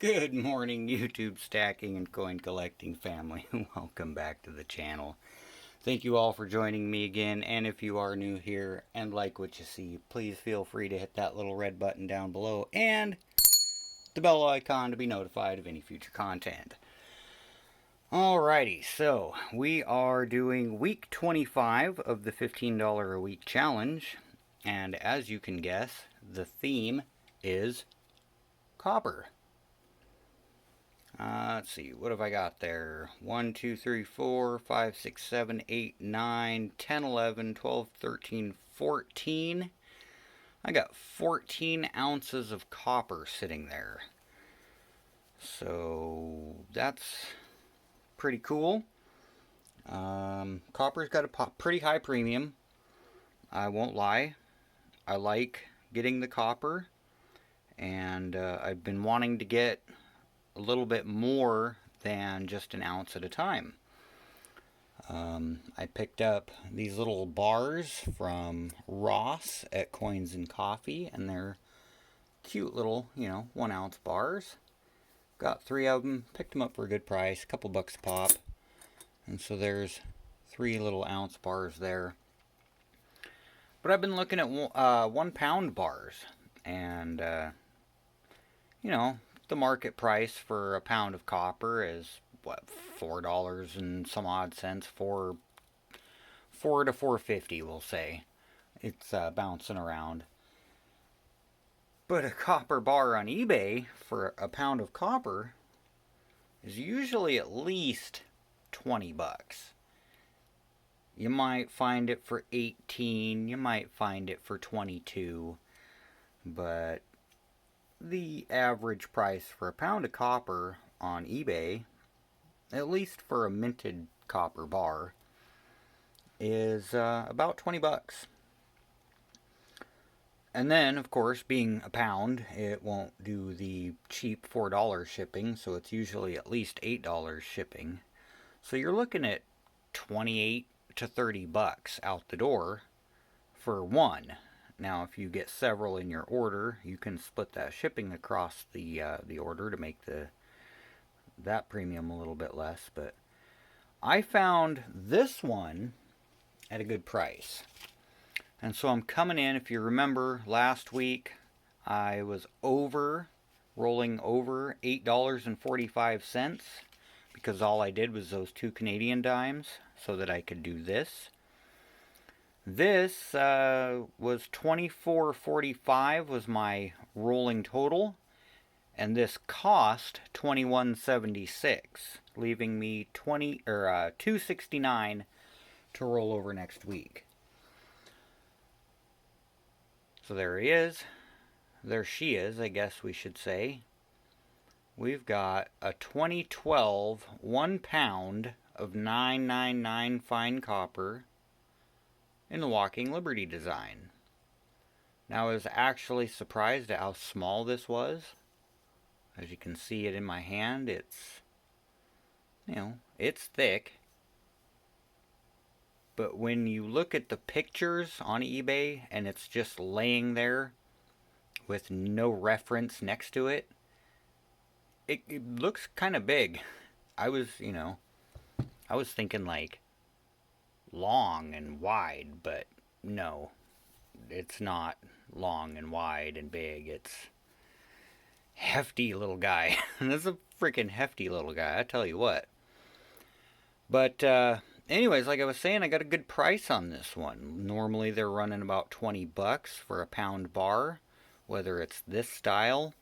Good morning, YouTube stacking and coin collecting family. Welcome back to the channel. Thank you all for joining me again, and if you are new here and like what you see, please feel free to hit that little red button down below and the bell icon to be notified of any future content. Alrighty, so we are doing week 25 of the $15 a week challenge, and as you can guess, the theme is copper. Let's see, what have I got there? 1, 2, 3, 4, 5, 6, 7, 8, 9, 10, 11, 12, 13, 14. I got 14 ounces of copper sitting there. So that's pretty cool. Copper's got a pretty high premium. I won't lie. I like getting the copper, and I've been wanting to get a little bit more than just an ounce at a time. I picked up these little bars from Ross at Coins and Coffee, and they're cute little, 1 ounce bars. Got 3 of them, picked them up for a good price, a couple bucks a pop. And so there's 3 little ounce bars there. But I've been looking at 1 pound bars, and the market price for a pound of copper is what, $4 and some odd cents, $4 to $4.50, we'll say. It's bouncing around. But a copper bar on eBay for a pound of copper is usually at least 20 bucks. You might find it for 18, you might find it for 22, but the average price for a pound of copper on eBay, at least for a minted copper bar, is about 20 bucks. And then, of course, being a pound, it won't do the cheap $4 shipping, so it's usually at least $8 shipping. So you're looking at 28 to 30 bucks out the door for one. Now, if you get several in your order, you can split that shipping across the order to make that premium a little bit less. But I found this one at a good price. And so I'm coming in, if you remember last week, I was rolling over $8.45 because all I did was those 2 Canadian dimes so that I could do this. This was $24.45 was my rolling total, and this cost $21.76, leaving me $2.69 to roll over next week. So there he is. There she is, I guess we should say. We've got a 2012 1 pound of 999 fine copper in the Walking Liberty design. Now, I was actually surprised at how small this was. As you can see it in my hand, it's thick. But when you look at the pictures on eBay and it's just laying there with no reference next to it, it looks kind of big. I was thinking like long and wide, but no, it's not long and wide and big. It's hefty little guy. This is a freaking hefty little guy, I tell you what. But anyways, like I was saying, I got a good price on this one. Normally they're running about 20 bucks for a pound bar, whether it's this style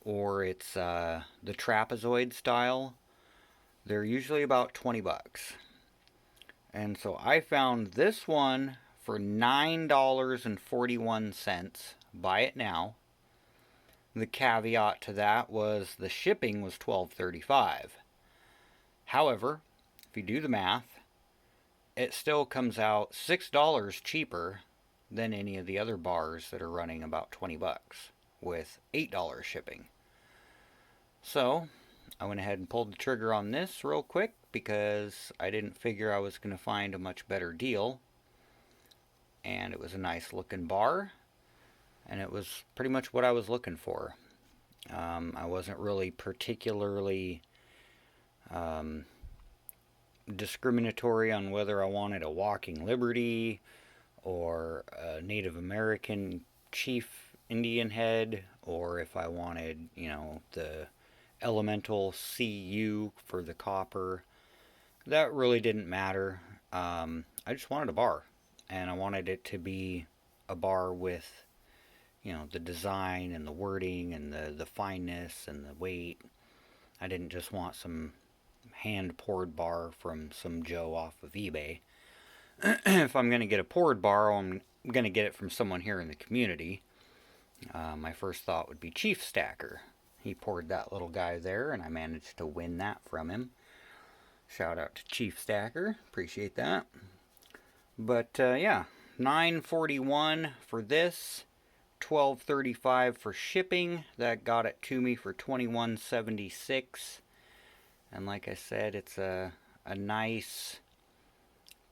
or it's the trapezoid style. They're usually about 20 bucks. And so I found this one for $9.41. Buy it now. The caveat to that was the shipping was $12.35. However, if you do the math, it still comes out $6 cheaper than any of the other bars that are running about 20 bucks with $8 shipping. So I went ahead and pulled the trigger on this real quick because I didn't figure I was going to find a much better deal. And it was a nice looking bar, and it was pretty much what I was looking for. I wasn't really particularly discriminatory on whether I wanted a Walking Liberty or a Native American chief Indian head, or if I wanted, the elemental CU for the copper. That really didn't matter. I just wanted a bar, and I wanted it to be a bar with, the design and the wording and the fineness and the weight. I didn't just want some hand poured bar from some Joe off of eBay. If I'm going to get a poured bar, I'm going to get it from someone here in the community. My first thought would be Chief Stacker. He poured that little guy there, and I managed to win that from him. Shout out to Chief Stacker. Appreciate that. But yeah, $9.41 for this, $12.35 for shipping. That got it to me for $21.76. And like I said, it's a nice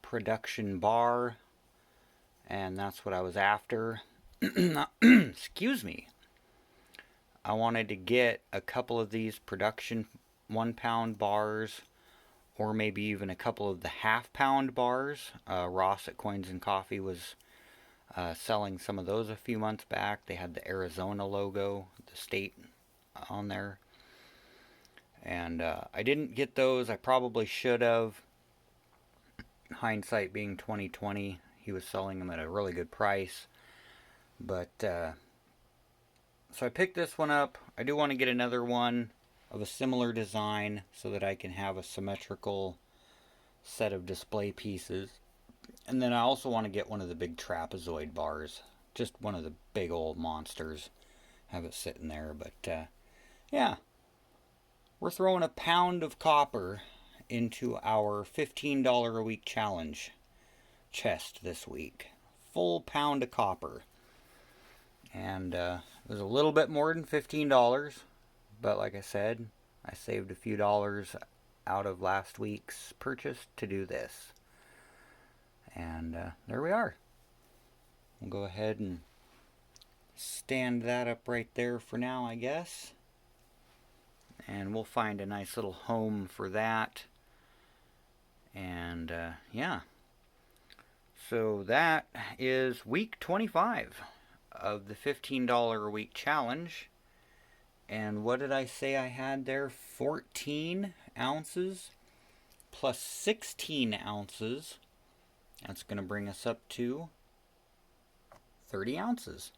production bar, and that's what I was after. Excuse me. I wanted to get a couple of these production 1-pound bars, or maybe even a couple of the half-pound bars. Ross at Coins and Coffee was selling some of those a few months back. They had the Arizona logo, the state on there. And I didn't get those. I probably should have. Hindsight being 2020, he was selling them at a really good price. But so I picked this one up. I do want to get another one of a similar design so that I can have a symmetrical set of display pieces. And then I also want to get one of the big trapezoid bars, just one of the big old monsters. Have it sitting there. But yeah, we're throwing a pound of copper into our $15 a week challenge chest this week. Full pound of copper. And it was a little bit more than $15, but like I said, I saved a few dollars out of last week's purchase to do this. And there we are. We'll go ahead and stand that up right there for now, I guess. And we'll find a nice little home for that. And yeah. So that is week 25 of the $15 a week challenge. And what did I say I had there? 14 ounces plus 16 ounces. That's going to bring us up to 30 ounces.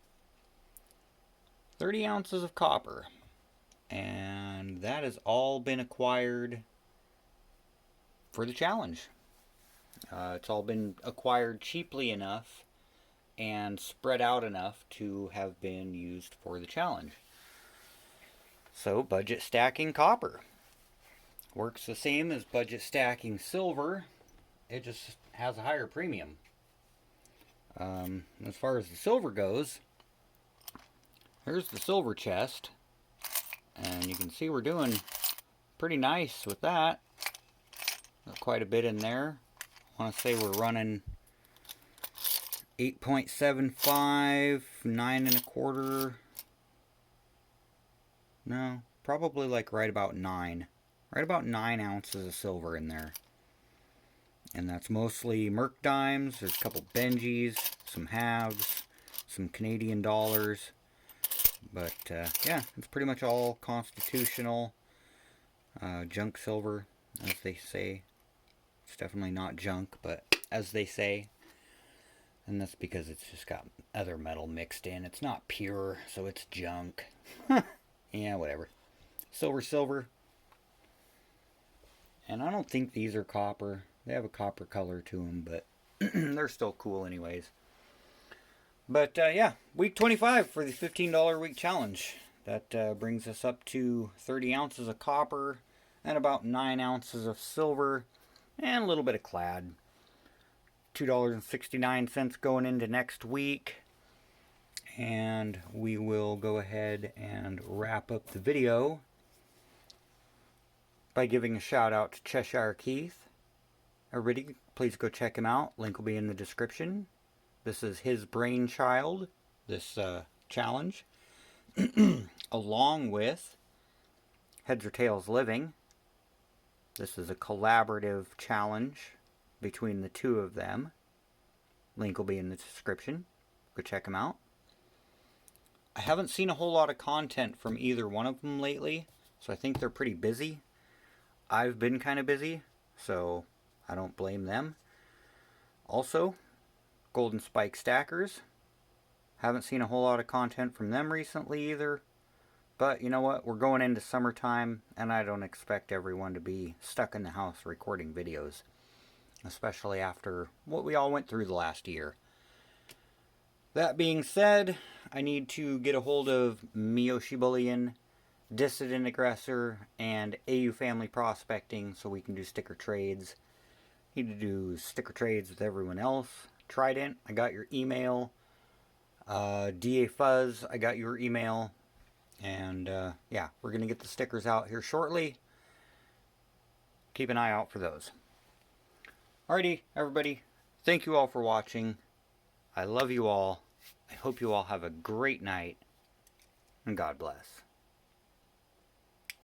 30 ounces of copper. And that has all been acquired for the challenge. It's all been acquired cheaply enough and spread out enough to have been used for the challenge. So, budget stacking copper works the same as budget stacking silver. It just has a higher premium. As far as the silver goes, here's the silver chest. And you can see we're doing pretty nice with that. Got quite a bit in there. I want to say we're running 8.75, 9.25. No, probably like right about 9. Right about 9 ounces of silver in there. And that's mostly Merc dimes. There's a couple Benjis, some halves, some Canadian dollars. But yeah, it's pretty much all constitutional junk silver, as they say. It's definitely not junk, but as they say. And that's because it's just got other metal mixed in. It's not pure, so it's junk. Yeah, whatever. Silver. And I don't think these are copper. They have a copper color to them, but they're still cool anyways. But yeah, week 25 for the $15 week challenge. That brings us up to 30 ounces of copper and about 9 ounces of silver and a little bit of clad. $2.69 going into next week. And we will go ahead and wrap up the video by giving a shout out to Cheshire Keith. Everybody, please go check him out. Link will be in the description. This is his brainchild, this challenge. along with Heads or Tails Living. This is a collaborative challenge between the two of them. Link will be in the description. Go check them out. I haven't seen a whole lot of content from either one of them lately, so I think they're pretty busy. I've been kind of busy, so I don't blame them. Also, Golden Spike Stackers. Haven't seen a whole lot of content from them recently either. But you know what? We're going into summertime, and I don't expect everyone to be stuck in the house recording videos. Especially after what we all went through the last year. That being said, I need to get a hold of Miyoshi Bullion, Dissident Aggressor, and AU Family Prospecting so we can do sticker trades. Need to do sticker trades with everyone else. Trident, I got your email. DA Fuzz, I got your email. And yeah, we're going to get the stickers out here shortly. Keep an eye out for those. Alrighty, everybody. Thank you all for watching. I love you all. I hope you all have a great night. And God bless.